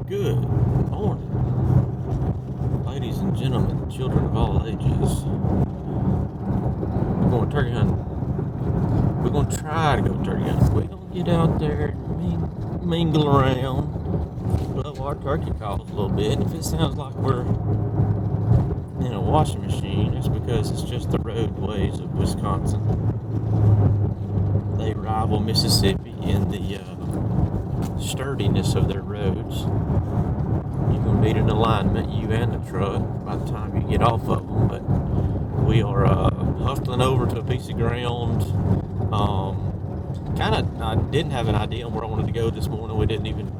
Good morning, ladies and gentlemen, children of all ages. We're going turkey hunting. We're going to try to go turkey hunting. We're going to get out there and mingle around, blow our turkey calls a little bit. And if it sounds like we're in a washing machine, that's because it's just the roadways of Wisconsin. They rival Mississippi in the sturdiness of their roads. You're going to need an alignment, you and the truck, by the time you get off of them. But we are hustling over to a piece of ground. I didn't have an idea on where I wanted to go this morning. We didn't even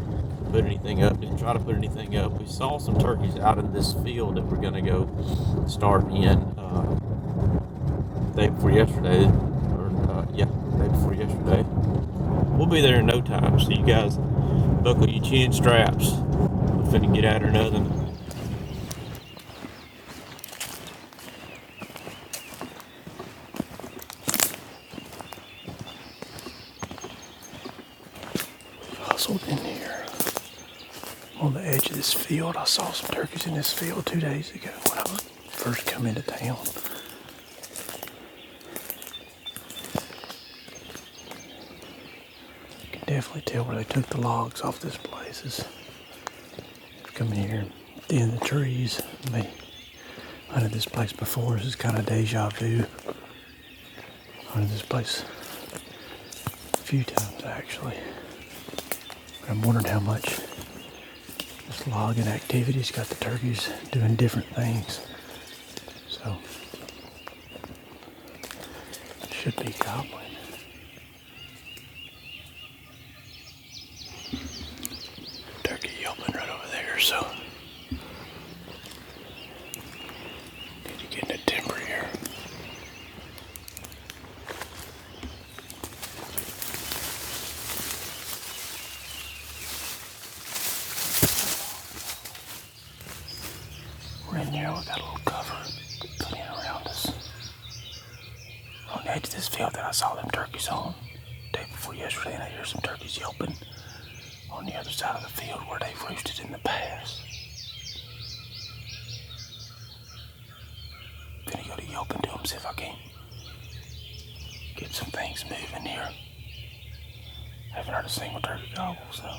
put anything up, didn't try to put anything up. We saw some turkeys out in this field that we're going to go start in day before yesterday. Day before yesterday. We'll be there in no time, so you guys buckle your chin straps. We're finna get at her nothing. Hustled in here on the edge of this field. I saw some turkeys in this field 2 days ago when I was first come into town. You can definitely tell where they took the logs off this place. Is come in here at the end of the trees. I hunted this place before. This is kind of deja vu. I hunted this place a few times actually. But I'm wondering how much this logging activity's got the turkeys doing different things. So, should be gobbling. Turkey yelping right over there, so need to get in a timber here. We're in here, we got a little cover put in around us. On the edge of this field that I saw them turkeys on day before yesterday, and I hear some turkeys yelping on the other side of the field where they've roosted in the past. Gonna go to yelping to them, see if I can get some things moving here. Haven't heard a single turkey gobble, so I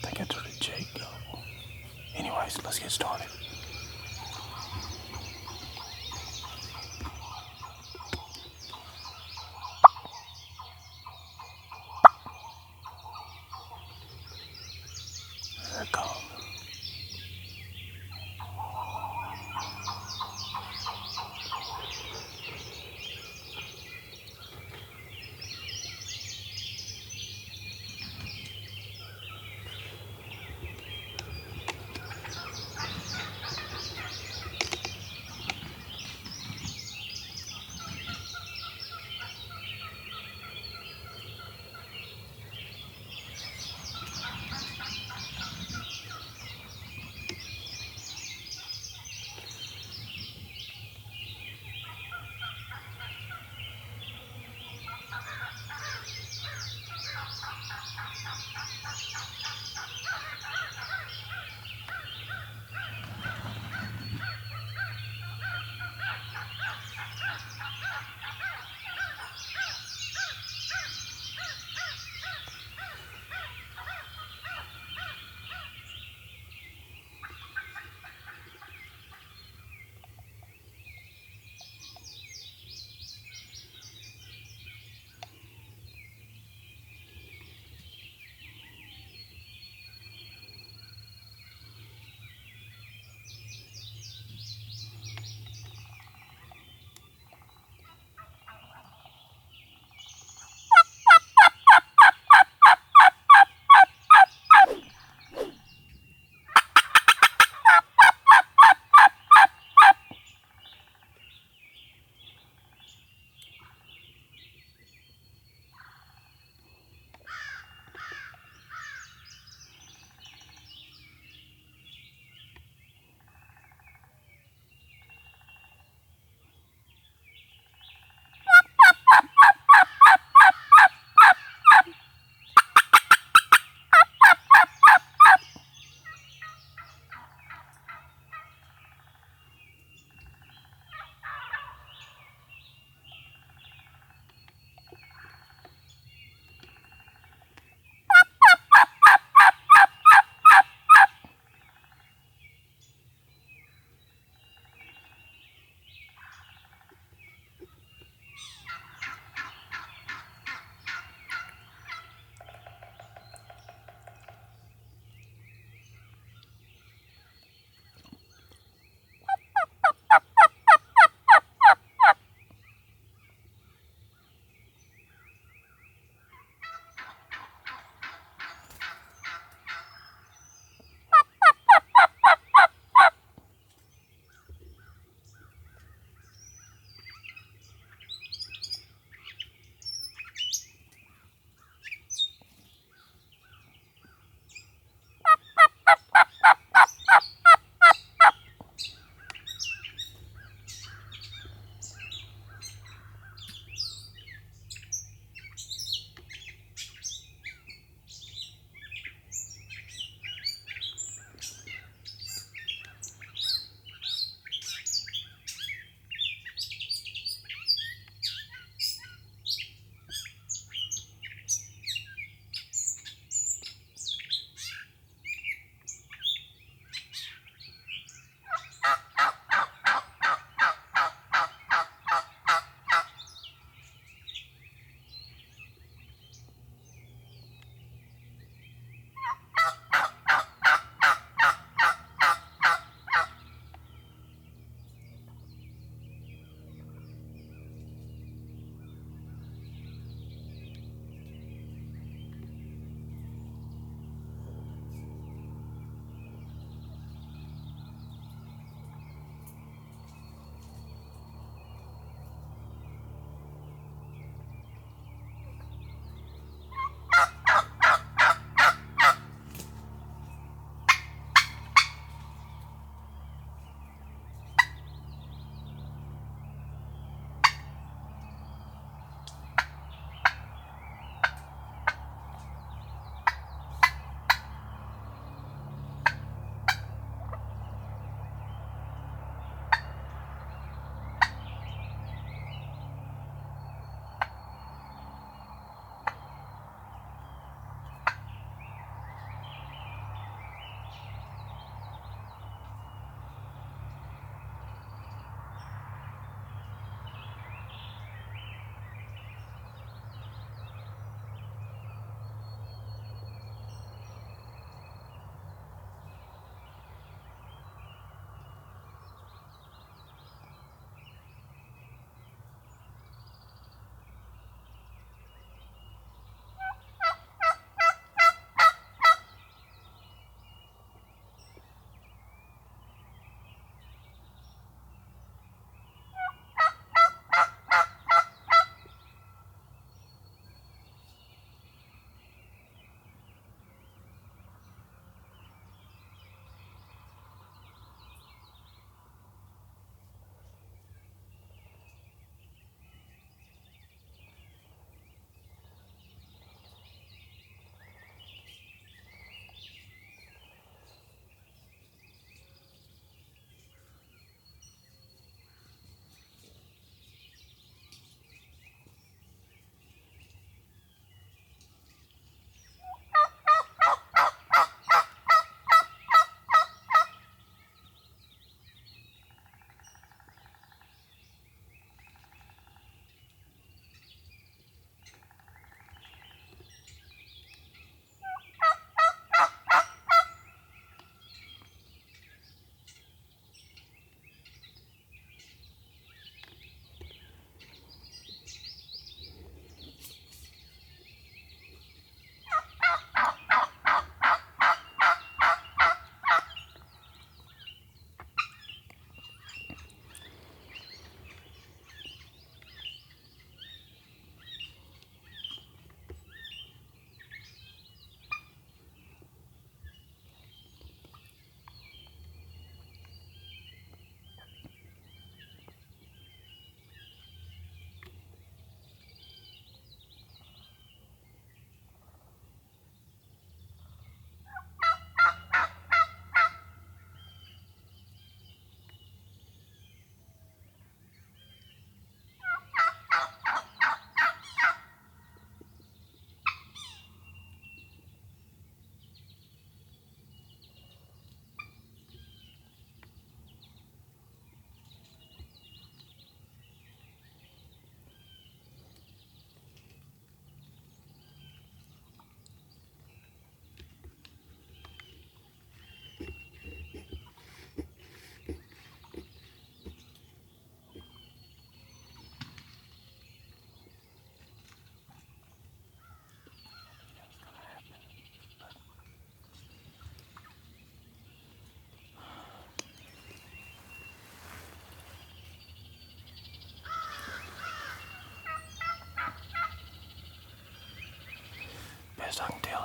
think I heard a jay gobble. Anyways, let's get started. There it comes.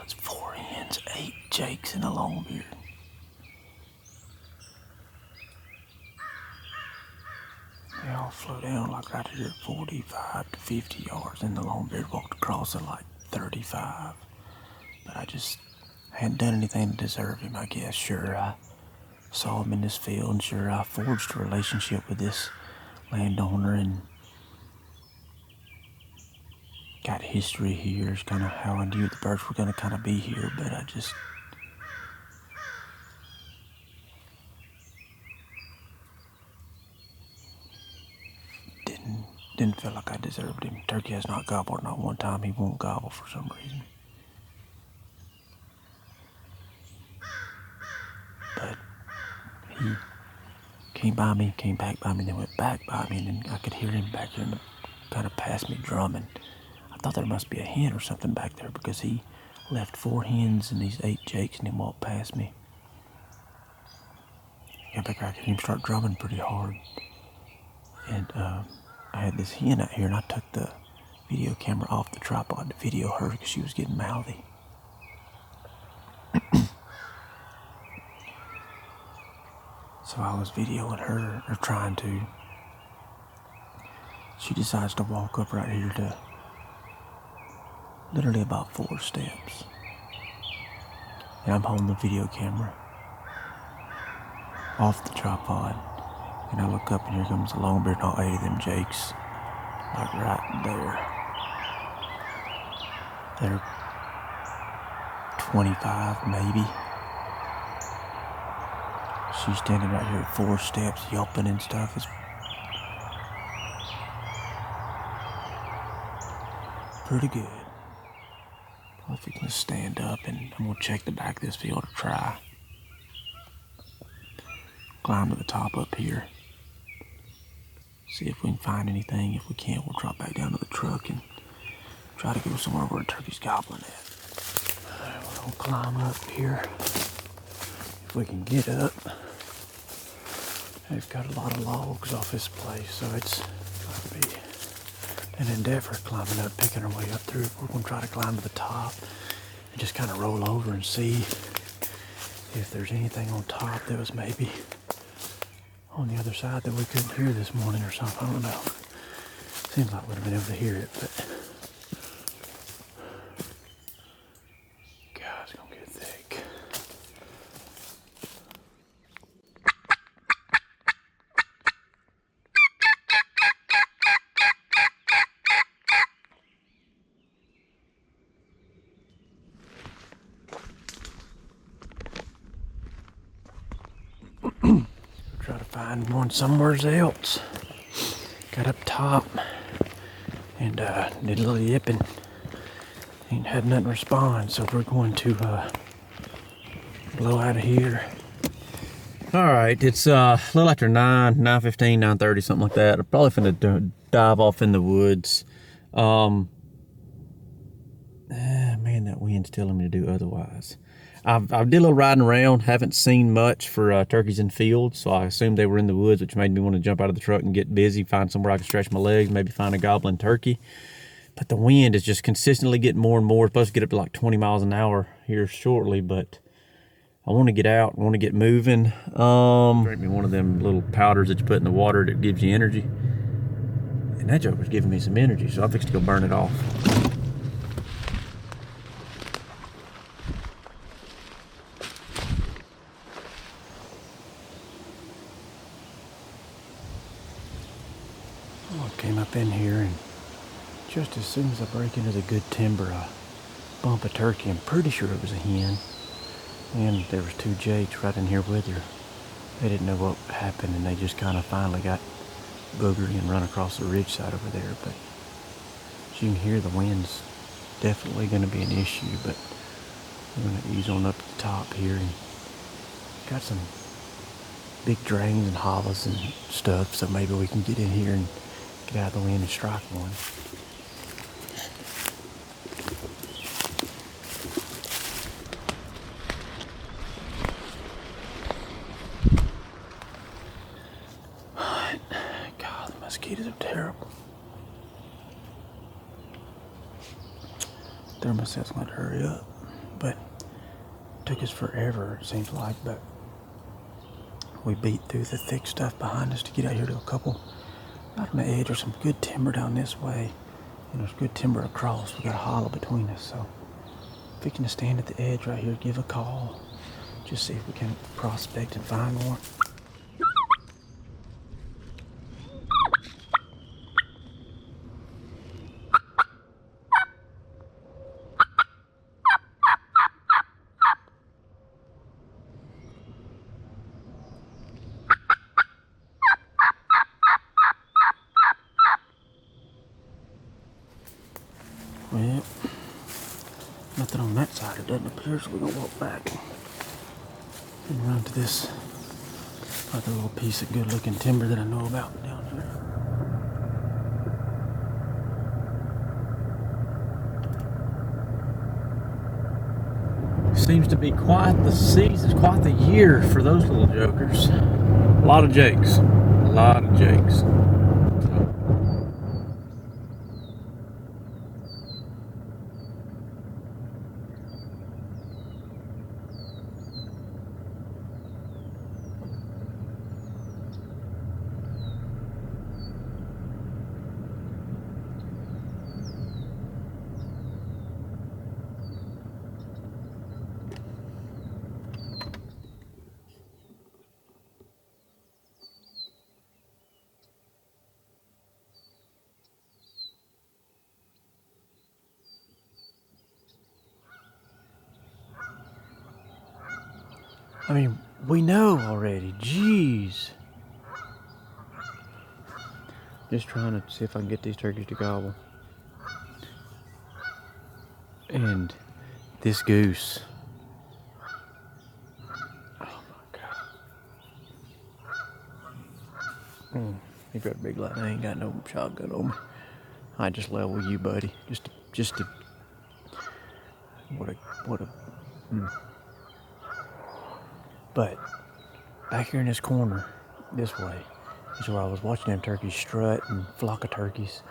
it's 4 hens, 8 jakes, and a longbeard. They all flew down like right here at 45 to 50 yards, and the longbeard walked across at like 35. But I just hadn't done anything to deserve him, I guess. Sure, I saw him in this field, and sure, I forged a relationship with this landowner and got history here. It's kind of how I knew the birds were going to kind of be here, but I just didn't feel like I deserved him. Turkey has not gobbled, not one time. He won't gobble for some reason. But he came by me, came back by me, then went back by me, and then I could hear him back here in the, kind of past me drumming. I thought there must be a hen or something back there because he left 4 hens and these 8 jakes and then walked past me. Got back there, I could hear him start drumming pretty hard. And I had this hen out here, and I took the video camera off the tripod to video her because she was getting mouthy. So I was videoing her, or trying to. She decides to walk up right here to literally about 4 steps. And I'm holding the video camera off the tripod. And I look up, and here comes the longbeard and all 8 of them jakes. Like right there. They're 25 maybe. She's standing right here at 4 steps, yelping and stuff. It's pretty good. Well, if we can stand up, and I'm gonna check the back of this field to try. Climb to the top up here. See if we can find anything. If we can't, we'll drop back down to the truck and try to go somewhere where a turkey's gobbling at. Alright, we're gonna climb up here. If we can get up. They've got a lot of logs off this place, so it's gonna be an endeavor climbing up, picking our way up through. We're gonna try to climb to the top and just kind of roll over and see if there's anything on top that was maybe on the other side that we couldn't hear this morning or something. I don't know. Seems like we'd have been able to hear it, but God, it's gonna get thick. Try to find one somewhere else. Got up top and did a little yipping. Ain't had nothing respond, so we're going to blow out of here. All right, it's a little after 9:15, 9:30, something like that. I'm probably finna dive off in the woods. Man, that wind's telling me to do otherwise. I did a little riding around, haven't seen much for turkeys in fields, so I assumed they were in the woods, which made me want to jump out of the truck and get busy, find somewhere I can stretch my legs, maybe find a gobbling turkey. But the wind is just consistently getting more and more. It's supposed to get up to like 20 miles an hour here shortly, but I want to get out, I want to get moving. Drink me one of them little powders that you put in the water that gives you energy. And that joker's giving me some energy, so I'm fixing to go burn it off. I came up in here, and just as soon as I break into the good timber, I bump a turkey. I'm pretty sure it was a hen. And there was 2 jakes right in here with her. They didn't know what happened, and they just kind of finally got boogery and run across the ridge side over there. But as you can hear, the wind's definitely going to be an issue, but we're going to ease on up to the top here, and got some big drains and hollows and stuff, so maybe we can get in here and get out of the wind and strike one. God, the mosquitoes are terrible. Thermoset's going to hurry up, but took us forever, it seems like, but we beat through the thick stuff behind us to get out here to a couple. Right on the edge, there's some good timber down this way, and there's good timber across. We got a hollow between us, so fixing to stand at the edge right here, give a call, just see if we can prospect and find more. Well, nothing on that side, it doesn't appear, so we're gonna walk back and run to this other little piece of good looking timber that I know about down here. Seems to be quite the season, quite the year for those little jokers. A lot of jakes, a lot of jakes. I mean, we know already, jeez. Just trying to see if I can get these turkeys to gobble. And this goose. Oh my God. He got a big light. I ain't got no shotgun on me. I just level you, buddy. Just to. What a. But back here in this corner, this way, is where I was watching them turkeys strut and flock of turkeys.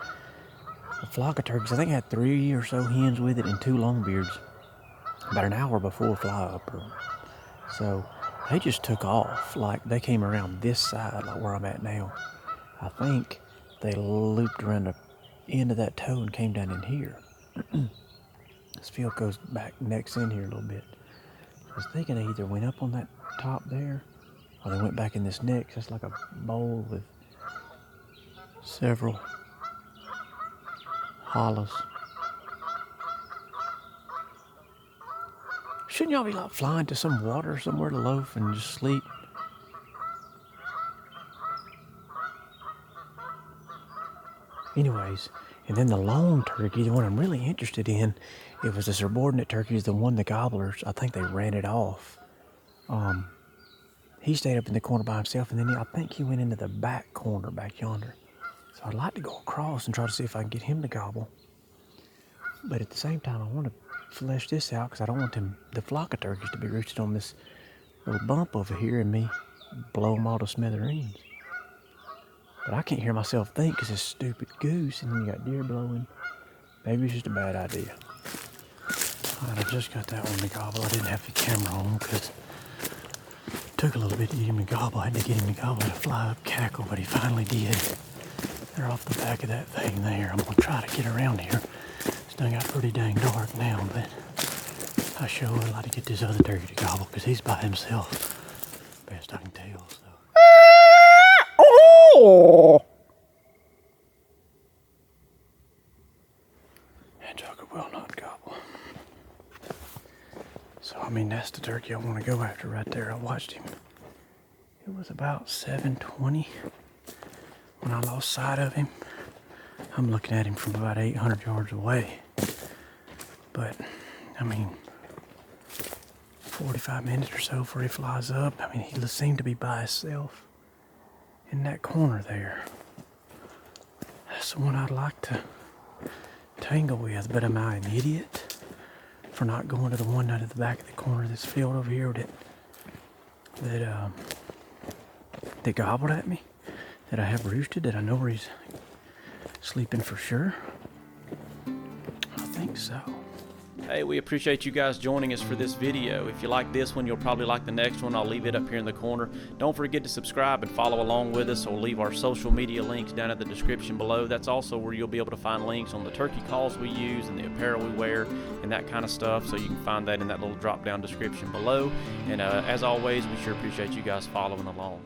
A flock of turkeys, I think had 3 or so hens with it and 2 longbeards. About an hour before fly up. So they just took off. Like they came around this side, like where I'm at now. I think they looped around the end of that toe and came down in here. This field goes back next in here a little bit. I was thinking they either went up on that top there or they went back in this neck. It's like a bowl with several hollows. Shouldn't y'all be like flying to some water somewhere to loaf and just sleep? Anyways, and then the lone turkey, the one I'm really interested in, it was the subordinate turkeys, the one, the gobblers. I think they ran it off. He stayed up in the corner by himself, and then I think he went into the back corner back yonder. So I'd like to go across and try to see if I can get him to gobble. But at the same time, I want to flesh this out because I don't want the flock of turkeys to be roosted on this little bump over here and me blow them all to smithereens. But I can't hear myself think because this stupid goose, and then you got deer blowing. Maybe it's just a bad idea. Alright, I just got that one to gobble. I didn't have the camera on because it took a little bit to get him to gobble. I had to get him to gobble and fly up cackle, but he finally did. They're off the back of that thing there. I'm going to try to get around here. It's done got pretty dang dark now, but I sure would like to get this other turkey to gobble because he's by himself. Best I can tell, so. That joker will not gobble. So, I mean, that's the turkey I want to go after right there. I watched him. It was about 7:20 when I lost sight of him. I'm looking at him from about 800 yards away. But, I mean, 45 minutes or so before he flies up. I mean, he seemed to be by himself in that corner there. That's the one I'd like to tangle with, but am I an idiot for not going to the one out of the back of the corner of this field over here that gobbled at me, that I have roosted, that I know where he's sleeping for sure? I think so. Hey, we appreciate you guys joining us for this video. If you like this one, you'll probably like the next one. I'll leave it up here in the corner. Don't forget to subscribe and follow along with us, or leave our social media links down in the description below. That's also where you'll be able to find links on the turkey calls we use and the apparel we wear and that kind of stuff. So you can find that in that little drop down description below. And as always, we sure appreciate you guys following along.